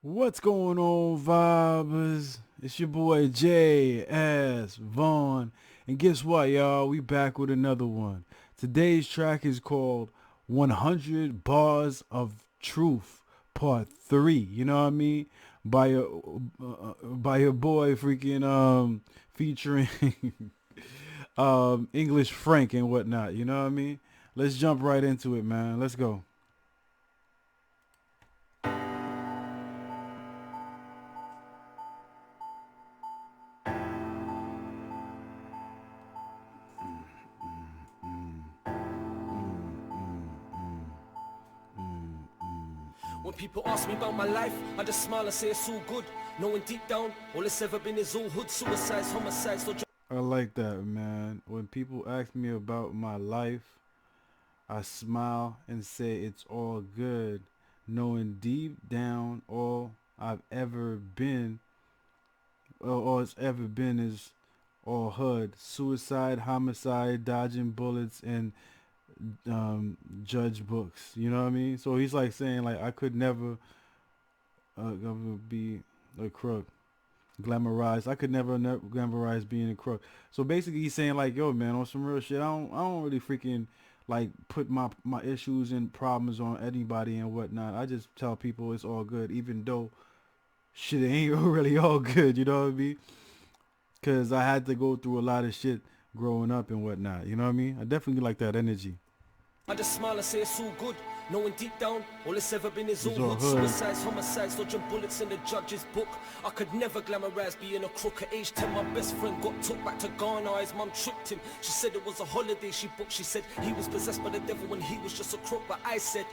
What's going on, vibers? It's your boy J.S. Vaughn. And guess what, y'all? We back with another one. Today's track is called 100 Bars of Truth, Part 3. You know what I mean? By your boy freaking featuring English Frank and whatnot. You know what I mean? Let's jump right into it, man. Let's go. When people ask me about my life, I just smile and say it's all good. Knowing deep down, all it's ever been is all hood, suicides, homicides, so I like that, man. When people ask me about my life, I smile and say it's all good, knowing deep down all I've ever been, or all it's ever been is all hood, suicide, homicide, dodging bullets, and judge books. You know what I mean? So he's like saying like I could never be a crook. Glamorize. I could never glamorize being a crook. So basically, he's saying like, yo, man, on some real shit. I don't really freaking like put my issues and problems on anybody and whatnot. I just tell people it's all good, even though shit ain't really all good. You know what I mean? Cause I had to go through a lot of shit growing up and whatnot. You know what I mean? I definitely like that energy. I just smile and say it's all good. Knowing deep down, all it's ever been is all It's all hood, hood. suicides, homicides, dodging bullets in the judge's book. I could never glamorize being a crook. At age 10, my best friend got took back to Ghana. His mum tricked him. She said it was a holiday she booked. She said he was possessed by the devil when he was just a crook. But I said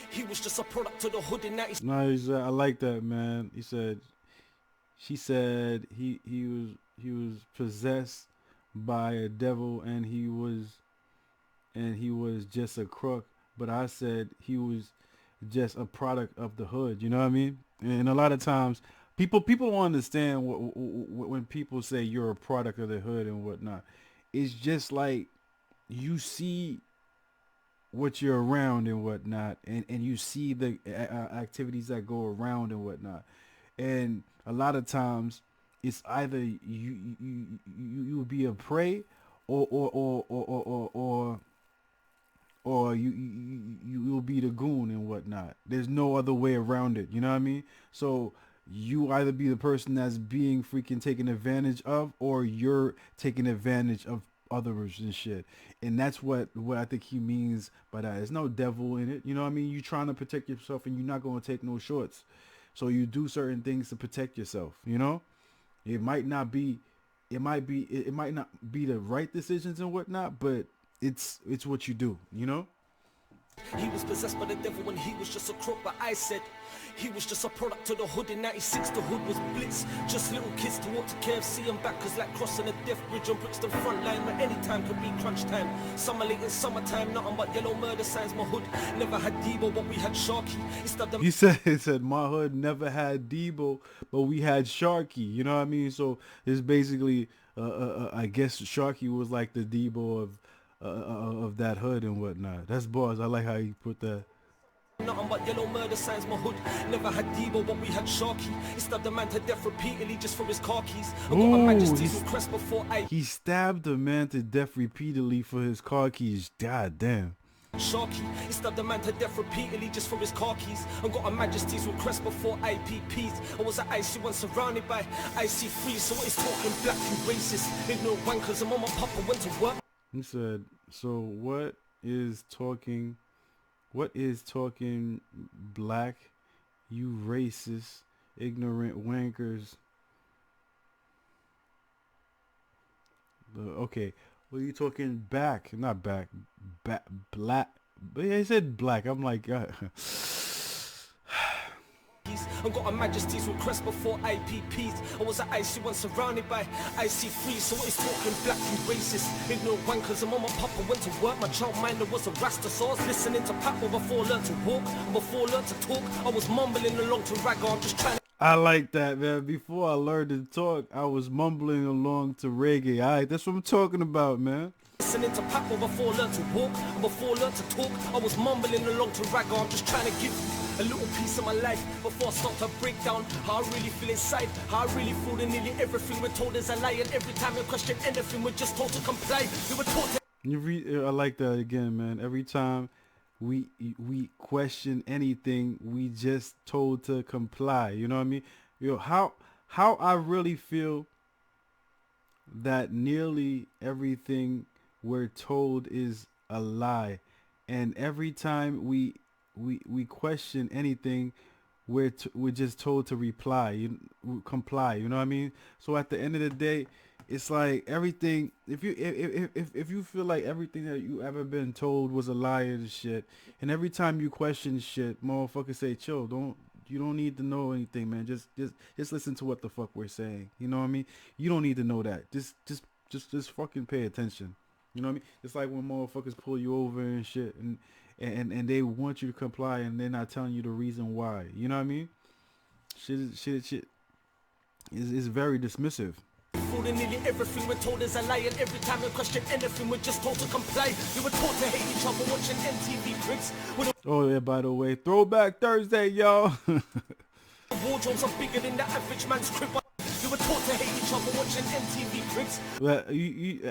he was just a product of the hood in 90s. No, I like that, man. She said he was possessed by a devil and he was just a crook. But I said he was just a product of the hood. You know what I mean? And a lot of times, people don't understand when people say you're a product of the hood and whatnot. It's just like you see what you're around and whatnot, and you see the activities that go around and whatnot. And a lot of times, it's either you will be a prey or you will be the goon and whatnot. There's no other way around it. You know what I mean? So you either be the person that's being freaking taken advantage of, or you're taking advantage of others and shit. And that's what I think he means by that. There's no devil in it. You know what I mean? You're trying to protect yourself, and you're not going to take no shorts. So you do certain things to protect yourself. You know, it might not be, it might not be the right decisions and whatnot, but it's what you do, you know? He was possessed by the devil when he was just a crook. But I said he was just a product of the hood in 96. The hood was blitz. Just little kids to walk to KFC and back. Cause like crossing a death bridge on Brixton front line. Where any time could be crunch time. Summer late in summertime. Nothing but yellow murder signs. My hood never had Debo, but we had Sharky. He said my hood never had Debo, but we had Sharky. You know what I mean? So it's basically, I guess Sharky was like the Debo of that hood and whatnot. That's boss. I like how you put that. Nothing but yellow murder signs. My hood never had Debo, but we had Sharky. He stabbed a man to death repeatedly just for his car keys. I got my majesty's request before I He stabbed a man to death repeatedly for his car keys. God damn. Sharky. He stabbed a man to death repeatedly just for his car keys. And got a majesty's request before IPPs. I was at IC1 surrounded by IC3. So what is talking black and racist? Ignorant wankers and mama papa went to work. He said, so what is talking black, you racist, ignorant wankers? Okay, what are you talking back? Not back, black. But yeah, he said black. I'm like, And got a majesty's request before IPPs. I was at IC1 surrounded by IC3. So what is talking black and racist? Ignorant wankers and mama papa went to work. My childminder was a rasta, so I was listening to Papa before I learned to walk. And before I learned to talk, I was mumbling along to ragga. I'm just trying to I like that, man. Before I learned to talk, I was mumbling along to reggae. All right, that's what I'm talking about, man. Listening to Papa before I learned to walk, and before I learned to talk, I was mumbling along to ragga. I'm just trying to give a little piece of my life before I start to break down how I really feel inside, how I really feel that nearly everything we're told is a lie, and every time we question anything, we're just told to comply. We were taught to. I like that again, man. Every time we question anything, we just told to comply. You know what I mean? How I really feel that nearly everything we're told is a lie, and every time we question anything, we're just told to comply. You know what I mean? So at the end of the day, it's like everything. If you feel like everything that you ever been told was a lie and shit, and every time you question shit, motherfuckers say, chill, you don't need to know anything, man. Just listen to what the fuck we're saying. You know what I mean? You don't need to know that. Just fucking pay attention. You know what I mean? It's like when motherfuckers pull you over and shit, and they want you to comply, and they're not telling you the reason why. You know what I mean? Shit is very dismissive. Nearly everything we're told is a lie, and every time we question anything, we're just told to comply. We were taught to hate each other watching MTV Cribs. Oh yeah, by the way, Throwback Thursday, y'all. Wardrobes are bigger than the average man's crib. We were taught to hate each other watching MTV Cribs. Well,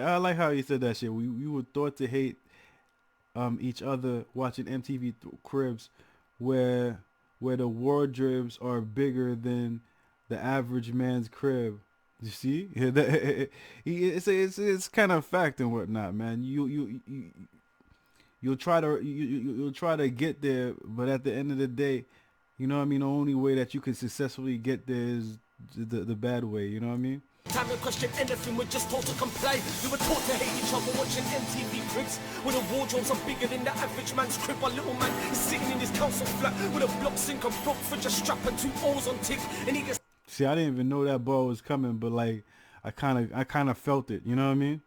I like how you said that shit. We were taught to hate each other watching MTV Cribs, where the wardrobes are bigger than the average man's crib. You see, it's kind of fact and whatnot, man. You'll try to get there, but at the end of the day, you know what I mean. The only way that you can successfully get there is the bad way. You know what I mean. Time to question anything, we're just told to comply. We were taught to hate each other watching MTV Cribs, where the wardrobes are bigger than the average man's crib. Our little man is sitting in his council flat with a block sink and broke fridge, a strap and 2 O's on tick, and he gets. See, I didn't even know that ball was coming, but like, I kind of felt it. You know what I mean?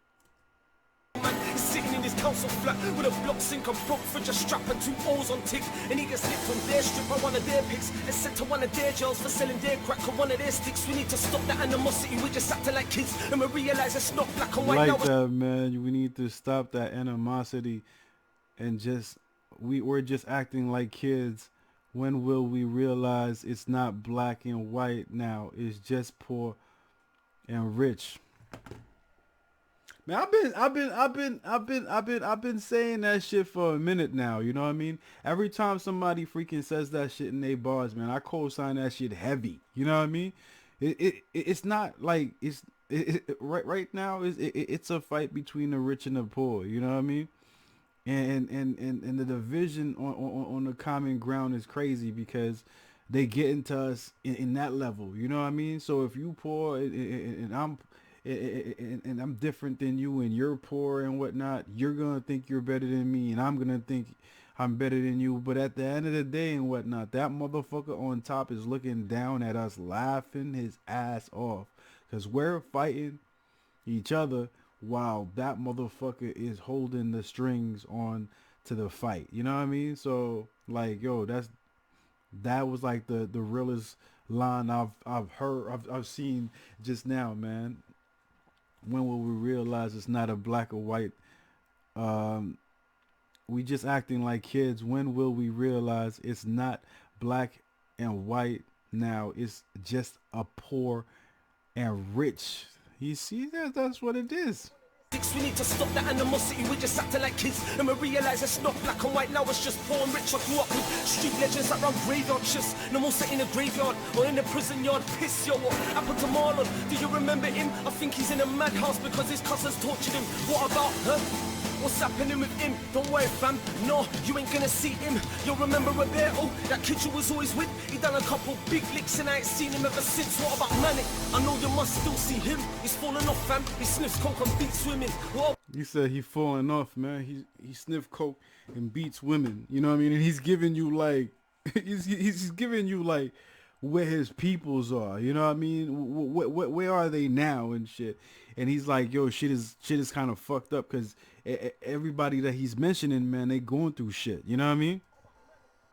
Man is sitting in his council flat with a block sink and broke fridge, a strap and 2 O's on tick, and he gets nipped on their strip by one of their pigs and sent to one of their jails for selling their crack on one of their sticks. We need to stop that animosity. We just acting like kids, and we realize it's not black and white. Like that, man. We need to stop that animosity, and we're just acting like kids. When will we realize it's not black and white now? It's just poor and rich. Man, I've been saying that shit for a minute now. You know what I mean? Every time somebody freaking says that shit in their bars, man, I co-sign that shit heavy. You know what I mean? It's not like right now. It's a fight between the rich and the poor. You know what I mean? And the division on the common ground is crazy because they get into us in that level. You know what I mean? So if you poor and I'm different than you and you're poor and whatnot, you're gonna think you're better than me and I'm gonna think I'm better than you. But at the end of the day and whatnot, that motherfucker on top is looking down at us, laughing his ass off because we're fighting each other while that motherfucker is holding the strings on to the fight. You know what I mean? So like, yo, that was like the realest line I've seen just now, man. When will we realize it's not a black or white? We just acting like kids. When will we realize it's not black and white now? It's just a poor and rich. You see, that's what it is. We need to stop that animosity. We're just acting like kids, and we realize it's not black and white now. It's just poor and rich. I grew up with street legends that run graveyard shifts. No more sitting in a graveyard or in a prison yard. Piss, yo, what happened to Marlon? Do you remember him? I think he's in a madhouse because his cousins tortured him. What about her? What's happening with him? Don't worry, fam. No, you ain't gonna see him. You'll remember Roberto, that kid you was always with. He done a couple big licks and I ain't seen him ever since. What about Manic? I know you must still see him. He's falling off, fam. He sniffs coke and beats women. What? You said he falling off, man. He sniffs coke and beats women. You know what I mean? And he's giving you like, he's giving you like where his peoples are. You know what I mean? Where are they now and shit? And he's like, yo, shit is kind of fucked up because everybody that he's mentioning, man, they going through shit. You know what I mean?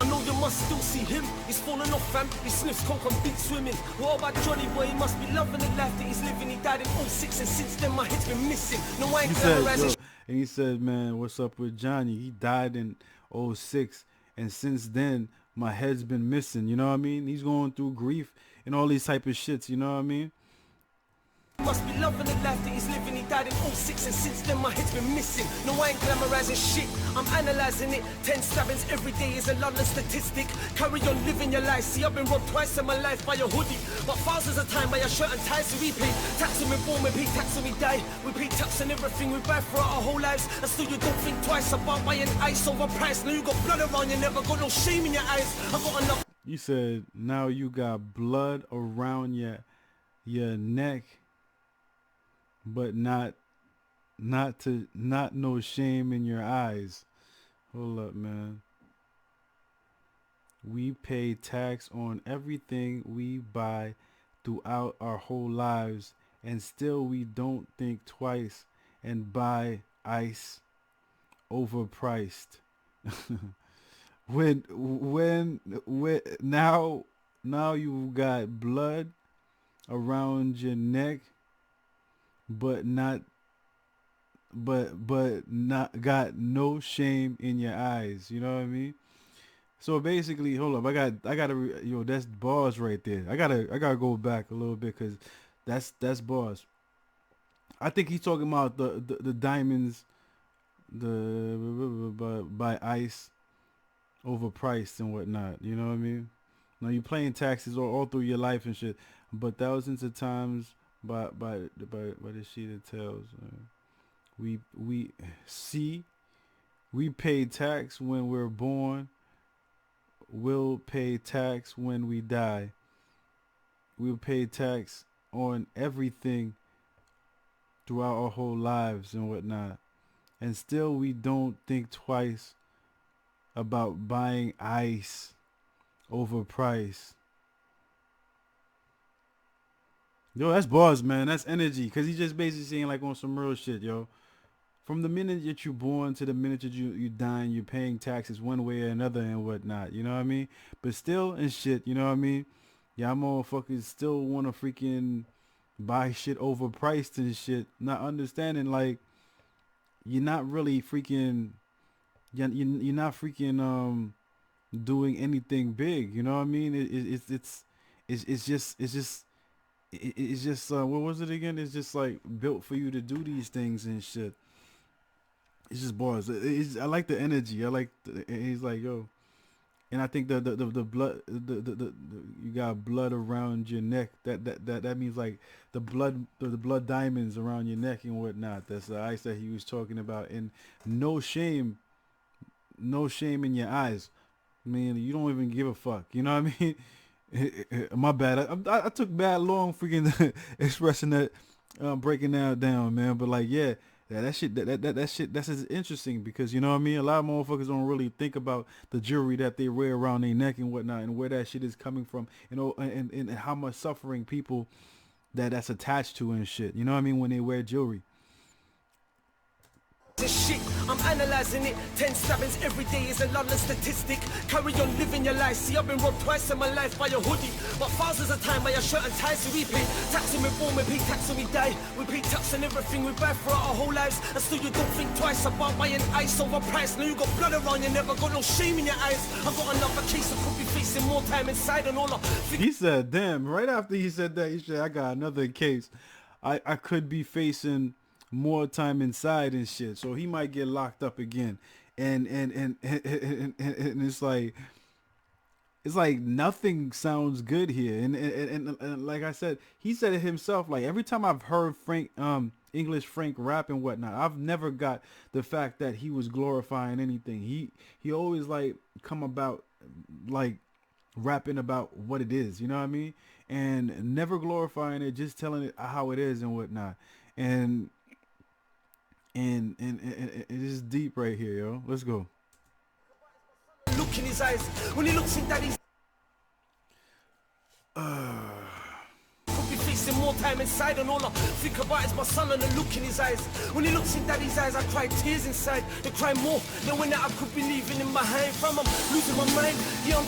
I know you must still see him. He's falling off, fam. He sniffs coke and beats women. What about Johnny Boy? He must be loving the life that he's living. He died in 06 and since then my head's been missing. No, I ain't glamorizing. And he said, man, what's up with Johnny? He died in '06, and since then my head's been missing. You know what I mean? He's going through grief and all these type of shits. You know what I mean? Must be loving the life that he's living. He died in '06, and since then my head's been missing. No, I ain't glamorizing shit, I'm analyzing it. 10 stabbings every day is a London statistic. Carry on living your life. See, I've been robbed twice in my life by a hoodie, but thousands of time by a shirt and ties. So we pay tax when we born, we pay tax when we die. We pay tax on everything we buy throughout our whole lives, and still you don't think twice about buying ice overpriced. Now you got blood around you, never got no shame in your eyes. I got enough. You said now you got blood around your neck, but not no shame in your eyes. Hold up, man. We pay tax on everything we buy throughout our whole lives, and still we don't think twice and buy ice overpriced. when now you got blood around your neck, but not got no shame in your eyes. You know what I mean? So basically, hold up, I gotta that's bars right there. I gotta go back a little bit, because that's bars. I think he's talking about the diamonds, by ice overpriced and whatnot. You know what I mean? Now you paying taxes all through your life and shit, but thousands of times by the sheet of tails. We pay tax when we're born. We'll pay tax when we die. We'll pay tax on everything throughout our whole lives and whatnot, and still we don't think twice about buying ice overpriced. Yo, that's bars, man. That's energy. Because he's just basically saying, like, on some real shit, yo. From the minute that you're born to the minute that you dying, you're paying taxes one way or another and whatnot. You know what I mean? But still and shit, you know what I mean? Y'all motherfuckers still want to freaking buy shit overpriced and shit. Not understanding, like, you're not really freaking... You're not freaking doing anything big. You know what I mean? It's just what was it again? It's just like built for you to do these things and shit. It's just bars. I like the energy. He's like, yo, and I think the blood, you got blood around your neck. That means like the blood diamonds around your neck and whatnot. That's the ice that he was talking about. And no shame in your eyes. I mean, you don't even give a fuck. You know what I mean? My bad. I took bad long freaking expressing that, breaking that down, man. But like, yeah, that shit, that shit, that's interesting, because you know what I mean. A lot of motherfuckers don't really think about the jewelry that they wear around their neck and whatnot, and where that shit is coming from, you know, and how much suffering people that's attached to and shit. You know what I mean, when they wear jewelry. This shit, I'm analyzing it. 10 stabbings every day is a London statistic. Carry on living your life. See, I've been robbed twice in my life by a hoodie, but thousands of time by a shirt and ties. So we pay tax when we're born, we pay tax when we die. We pay tax on everything we buy throughout our whole lives, and still you don't think twice about buying ice overpriced. Now you got blood around you, never got no shame in your eyes. I got another case, I could be facing more time inside and all. He said, damn, right after he said that, he said, I got another case. I could be facing more time inside and shit, so he might get locked up again, and it's like nothing sounds good here, and like I said, he said it himself, like every time I've heard English Frank rap and whatnot, I've never got the fact that he was glorifying anything. He always like come about like rapping about what it is, you know what I mean, and never glorifying it, just telling it how it is and whatnot, and it is deep right here, yo. Let's go. Look in his eyes when he looks in daddy's. Could be facing more time inside, and all I think about is my son and the look in his eyes. When he looks in daddy's eyes, I cry tears inside. They cry more than when I could be leaving him behind. From I'm losing my mind. Yeah.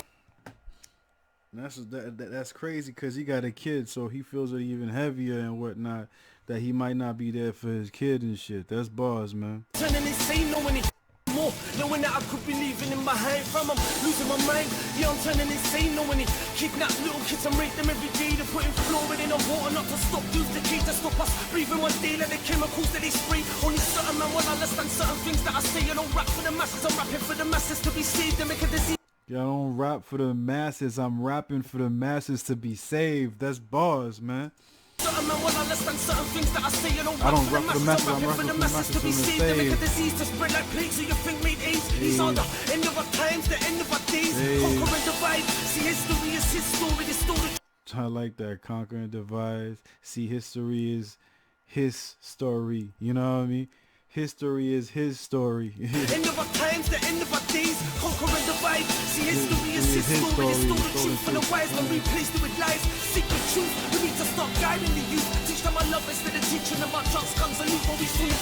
That's crazy, because he got a kid, so he feels it even heavier and whatnot. that he might not be there for his kid and shit. That's bars, man. Turning insane, knowing it more, knowing that I could be leaving him behind. From I'm losing my mind, yeah, I'm turning insane, knowing it. Kidnap little kids and rape them every day. They're putting fluoride in on water not to stop. Use the key to stop us breathing one day like the chemicals that they spray. Only certain man will understand certain things that I say. I don't rap for the masses, I'm rapping for the masses to be saved and make a disease. Yeah, I don't rap for the masses. I'm rapping for the masses to be saved. That's bars, man. Certain man will understand certain things that I say. I don't rap for the masses. I'm rapping for the masses to be saved. To make a disease to spread like plague, so you think made AIDS. These are the end of our times, the end of our days. Conquer and divide. See, history is his story. The story. I like that. Conquer and divide. See, history is his story. You know what I mean? History is his story. End of our times, the end of our days. Conquer and divide. See, history is his story. They stole the truth from the wise and replaced it with lies. Seek the truth. We need to stop guiding the youth. Teach them our love instead of teaching them about drugs, guns, and loot. We soon.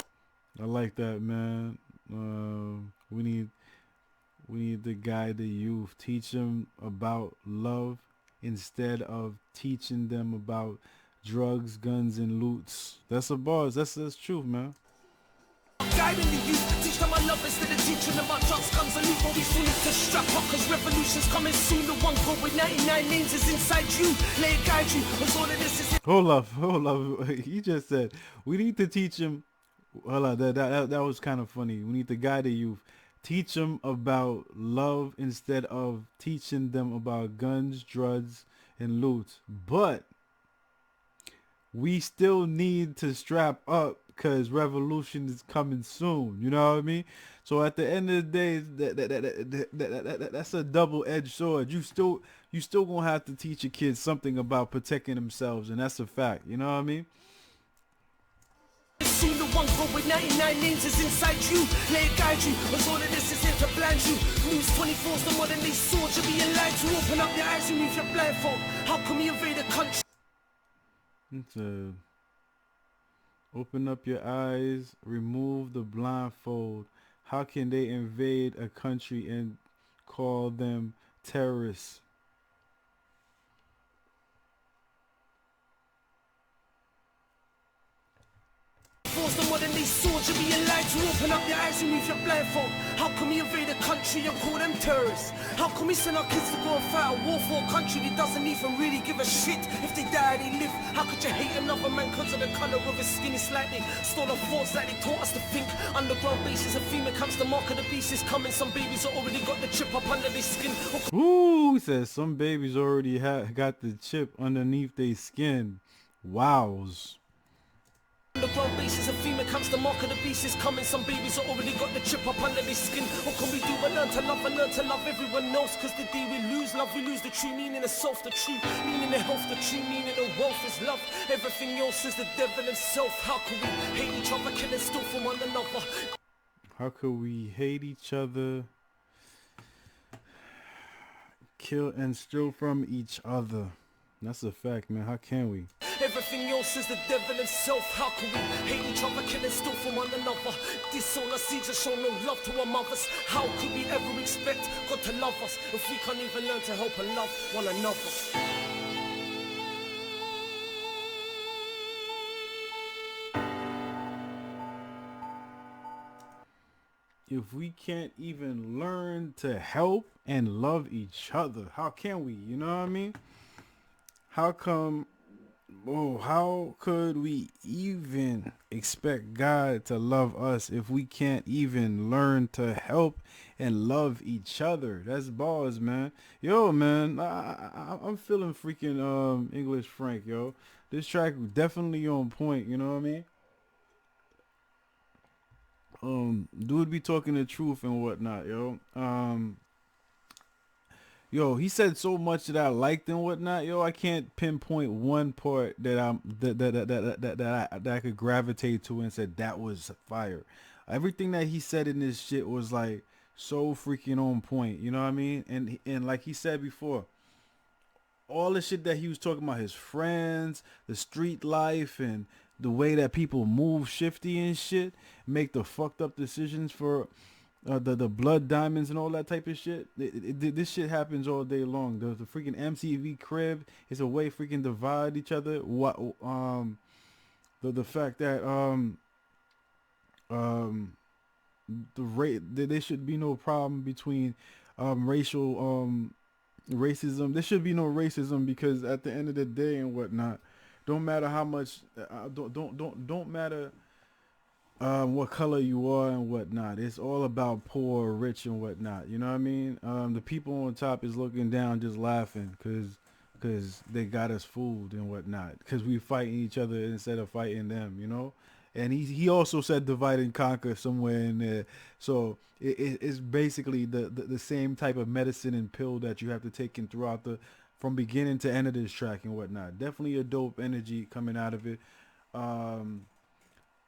I like that, man. We need to guide the youth. Teach them about love instead of teaching them about drugs, guns, and loots. That's a bars. That's truth, man. Guiding the youth, teach them our love instead of teaching them about drugs, guns, and loot. But we soon need to strap up, cause revolution's coming soon. The one code with 99 names is inside you. Let it guide you, cause all of this is. Hold up. He just said we need to teach him. Hold on, that was kind of funny. We need to guide the youth. Teach them about love instead of teaching them about guns, drugs, and loot. But we still need to strap up because revolution is coming soon. You know what I mean? So at the end of the day, that's a double-edged sword. You still gonna have to teach your kids something about protecting themselves, and that's a fact. You know what I mean? Soon the one code with 99 names is inside you. Let it guide you, cause all of this is here to blind you. News 24's the modern day sword. You're being lied to. Open up your eyes and move your blindfold. How can we invade a country? Open up your eyes, remove the blindfold. How can they invade a country and call them terrorists? Force the modern day sword, you're being lied to. Open up your eyes and move your blindfold. How can we invade a country and call them terrorists? How can we send our kids to go and fight a war for a country that doesn't even really give a shit? If they die, they live. How could you hate another man because of the colour of his skin? It's like they stole our thoughts, like they taught us to think. Underground bases, a female comes, the mark of the beast is coming. Some babies have already got the chip up under their skin. Ooh, he says some babies already got the chip underneath their skin. Wows. Underground bases, a female comes, the mark of the beast is coming. Some babies have already got the chip up under their skin. What can we do but learn to love and learn to love everyone else? Cause the day we lose love, we lose the true meaning of self. The true meaning of health, the true meaning of wealth is love. Everything else is the devil himself. How can we hate each other, kill and steal from one another? How could we hate each other, kill and steal from each other? That's a fact, man. How can we? Everything else is the devil himself. How can we hate each other, kill and steal from one another? Disown our seeds and show no love to our mothers. How could we ever expect God to love us if we can't even learn to help and love one another? If we can't even learn to help and love each other, how can we? You know what I mean? How could we even expect God to love us if we can't even learn to help and love each other? That's balls, man. Yo, man, I'm feeling freaking English Frank, yo. This track definitely on point, you know what I mean? Dude be talking the truth and whatnot, yo. Yo, he said so much that I liked and whatnot. Yo, I can't pinpoint one part that I could gravitate to and said that was fire. Everything that he said in this shit was like so freaking on point. You know what I mean? And like he said before, all the shit that he was talking about, his friends, the street life, and the way that people move shifty and shit, make the fucked up decisions for the blood diamonds and all that type of shit. This shit happens all day long. The freaking MTV crib is a way freaking divide each other. the fact that um the rate there should be no problem between racial racism. There should be no racism because at the end of the day and whatnot, don't matter how much don't matter what color you are and whatnot. It's all about poor, rich, and whatnot. You know what I mean? The people on top is looking down, just laughing because they got us fooled and whatnot. Because we fighting each other instead of fighting them. You know. And he also said divide and conquer somewhere in there. So it's basically the same type of medicine and pill that you have to take in throughout the from beginning to end of this track and whatnot. Definitely a dope energy coming out of it. Um,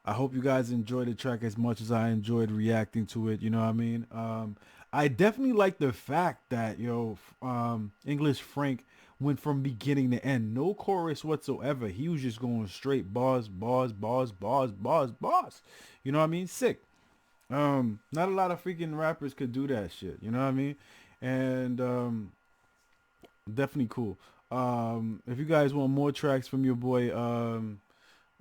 I hope you guys enjoyed the track as much as I enjoyed reacting to it. You know what I mean? I definitely like the fact that English Frank went from beginning to end, no chorus whatsoever. He was just going straight bars, bars, bars, bars, bars, bars. You know what I mean? Sick. Not a lot of freaking rappers could do that shit. You know what I mean? And definitely cool. If you guys want more tracks from your boy,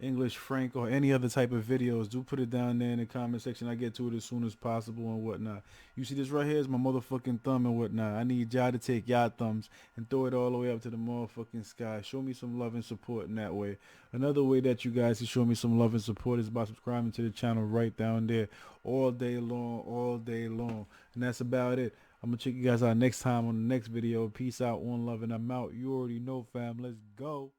English Frank or any other type of videos, do put it down there in the comment section. I get to it as soon as possible and whatnot. You see this right here is my motherfucking thumb and whatnot. I need y'all to take y'all thumbs and throw it all the way up to the motherfucking sky. Show me some love and support in that way. Another way that you guys can show me some love and support is by subscribing to the channel right down there all day long, all day long. And that's about it. I'm going to check you guys out next time on the next video. Peace out, one love, and I'm out. You already know, fam. Let's go.